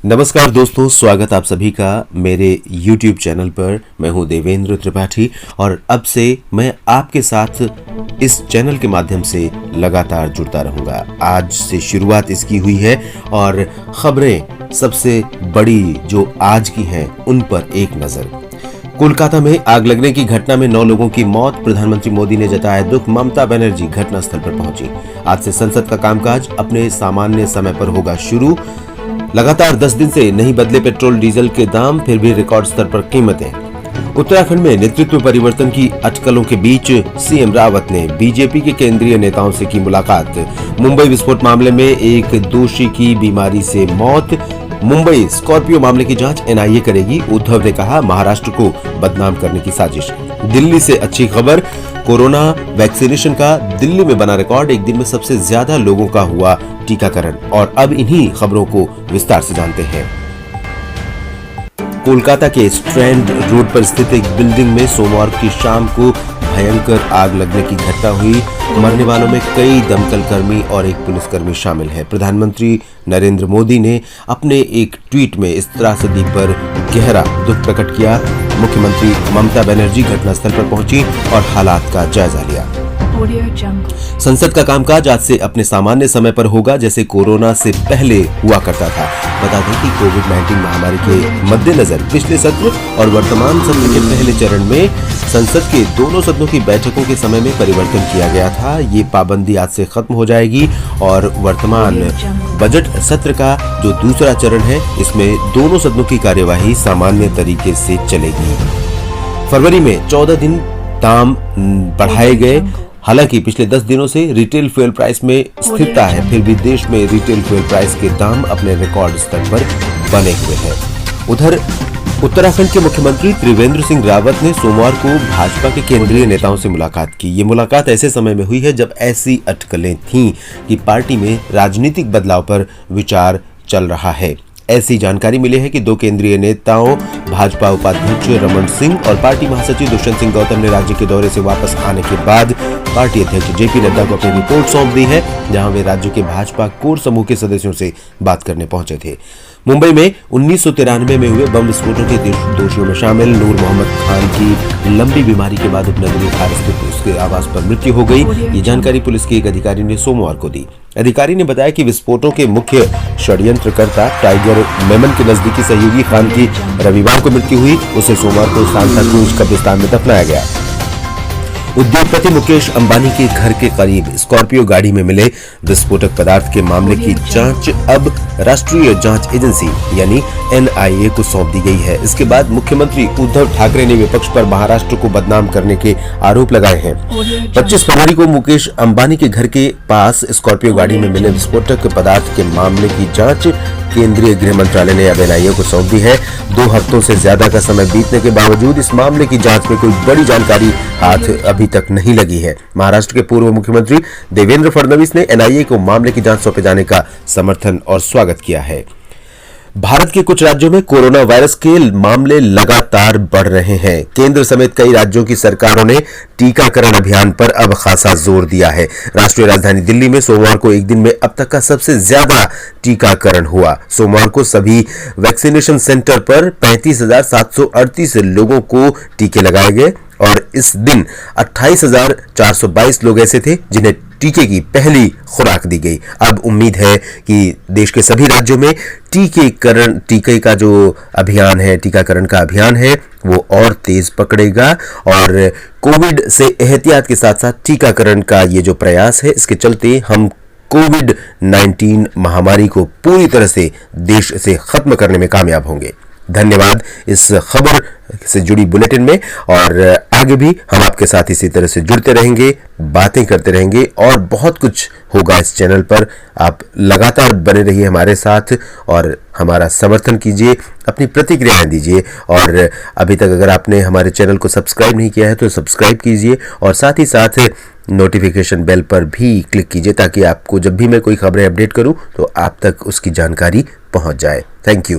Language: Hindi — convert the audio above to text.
नमस्कार दोस्तों, स्वागत आप सभी का मेरे YouTube चैनल पर। मैं हूं देवेंद्र त्रिपाठी और अब से मैं आपके साथ इस चैनल के माध्यम से लगातार जुड़ता रहूंगा। आज से शुरुआत इसकी हुई है और खबरें सबसे बड़ी जो आज की हैं उन पर एक नजर। कोलकाता में आग लगने की घटना में 9 लोगों की मौत, प्रधानमंत्री मोदी ने जताया दुख, ममता बनर्जी घटनास्थल पर पहुंची। आज से संसद का कामकाज अपने सामान्य समय पर होगा शुरू। लगातार 10 दिन से नहीं बदले पेट्रोल डीजल के दाम, फिर भी रिकॉर्ड स्तर पर कीमतें। उत्तराखंड में नेतृत्व परिवर्तन की अटकलों के बीच सीएम रावत ने बीजेपी के केंद्रीय नेताओं से की मुलाकात। मुंबई विस्फोट मामले में एक दोषी की बीमारी से मौत। मुंबई स्कॉर्पियो मामले की जांच एनआईए करेगी, उद्धव ने कहा महाराष्ट्र को बदनाम करने की साजिश। दिल्ली से अच्छी खबर, कोरोना वैक्सीनेशन का दिल्ली में बना रिकॉर्ड, एक दिन में सबसे ज्यादा लोगों का हुआ टीकाकरण। और अब इन्हीं खबरों को विस्तार से जानते हैं। कोलकाता के स्ट्रैंड रोड पर स्थित एक बिल्डिंग में सोमवार की शाम को भयंकर आग लगने की घटना हुई। मरने वालों में कई दमकल कर्मी और एक पुलिसकर्मी शामिल है। प्रधानमंत्री नरेंद्र मोदी ने अपने एक ट्वीट में इस त्रासदी पर गहरा दुख प्रकट किया। मुख्यमंत्री ममता बनर्जी घटनास्थल पर पहुंची और हालात का जायजा लिया। संसद का कामकाज आज से अपने सामान्य समय पर होगा, जैसे कोरोना से पहले हुआ करता था। बता दें कि कोविड-19 महामारी के मद्देनजर पिछले सत्र और वर्तमान सत्र के पहले चरण में संसद के दोनों सदनों की बैठकों के समय में परिवर्तन किया गया था। ये पाबंदी आज से खत्म हो जाएगी और वर्तमान बजट सत्र का जो दूसरा चरण है, इसमें दोनों सदनों की कार्यवाही सामान्य तरीके से चलेगी। फरवरी में 14 दिन दाम बढ़ाए गए। हालांकि पिछले 10 दिनों से रिटेल फ्यूल प्राइस में स्थिरता है, फिर भी देश में रिटेल फ्यूल प्राइस के दाम अपने रिकॉर्ड स्तर पर बने हुए हैं। उधर उत्तराखंड के मुख्यमंत्री त्रिवेंद्र सिंह रावत ने सोमवार को भाजपा के केंद्रीय नेताओं से मुलाकात की। ये मुलाकात ऐसे समय में हुई है जब ऐसी अटकलें थीं कि पार्टी में राजनीतिक बदलाव पर विचार चल रहा है। ऐसी जानकारी मिली है कि 2 केंद्रीय नेताओं भाजपा उपाध्यक्ष रमन सिंह और पार्टी महासचिव दुष्यंत सिंह गौतम ने राज्य के दौरे से वापस आने के बाद पार्टी अध्यक्ष जेपी नड्डा को अपनी रिपोर्ट सौंप दी है, जहां वे राज्य के भाजपा कोर समूह के सदस्यों से बात करने पहुंचे थे। मुंबई में 1993 में हुए बम विस्फोटों के दोषियों में शामिल नूर मोहम्मद खान की लंबी बीमारी के बाद उपनगरीय थाने स्थित उसके आवास पर मृत्यु हो गई। ये जानकारी पुलिस के एक अधिकारी ने सोमवार को दी। अधिकारी ने बताया कि विस्फोटों के मुख्य षड्यंत्रकर्ता टाइगर मेमन के नजदीकी सहयोगी खान की रविवार को मृत्यु हुई। उसे सोमवार को सांता क्रूज कब्रिस्तान में दफनाया गया। उद्योगपति मुकेश अंबानी के घर के करीब स्कॉर्पियो गाड़ी में मिले विस्फोटक पदार्थ के मामले की जांच अब राष्ट्रीय जांच एजेंसी यानी एनआईए को सौंप दी गई है। इसके बाद मुख्यमंत्री उद्धव ठाकरे ने विपक्ष पर महाराष्ट्र को बदनाम करने के आरोप लगाए हैं। 25 फरवरी को मुकेश अंबानी के घर के पास स्कॉर्पियो गाड़ी में मिले विस्फोटक पदार्थ के मामले की जांच केंद्रीय गृह मंत्रालय ने अब एनआईए को सौंप दी है। 2 हफ्तों से ज्यादा का समय बीतने के बावजूद इस मामले की जांच में कोई बड़ी जानकारी हाथ अभी तक नहीं लगी है। महाराष्ट्र के पूर्व मुख्यमंत्री देवेंद्र फडणवीस ने एनआईए को मामले की जांच सौंपे जाने का समर्थन और स्वागत किया है। भारत के कुछ राज्यों में कोरोना वायरस के मामले लगातार बढ़ रहे हैं। केंद्र समेत कई राज्यों की सरकारों ने टीकाकरण अभियान पर अब खासा जोर दिया है। राष्ट्रीय राजधानी दिल्ली में सोमवार को एक दिन में अब तक का सबसे ज्यादा टीकाकरण हुआ। सोमवार को सभी वैक्सीनेशन सेंटर पर 35,738 लोगों को टीके लगाए गए और इस दिन 28,422 लोग ऐसे थे जिन्हें टीके की पहली खुराक दी गई। अब उम्मीद है कि देश के सभी राज्यों में टीके का जो अभियान है, टीकाकरण का अभियान है, वो और तेज पकड़ेगा और कोविड से एहतियात के साथ साथ टीकाकरण का ये जो प्रयास है, इसके चलते हम कोविड-19 महामारी को पूरी तरह से देश से खत्म करने में कामयाब होंगे। धन्यवाद इस खबर से जुड़ी बुलेटिन में, और आगे भी हम आपके साथ इसी तरह से जुड़ते रहेंगे, बातें करते रहेंगे और बहुत कुछ होगा इस चैनल पर। आप लगातार बने रहिए हमारे साथ और हमारा समर्थन कीजिए, अपनी प्रतिक्रियाएं दीजिए। और अभी तक अगर आपने हमारे चैनल को सब्सक्राइब नहीं किया है तो सब्सक्राइब कीजिए और साथ ही साथ नोटिफिकेशन बेल पर भी क्लिक कीजिए ताकि आपको जब भी मैं कोई खबरें अपडेट करूं तो आप तक उसकी जानकारी पहुंच जाए। Thank you.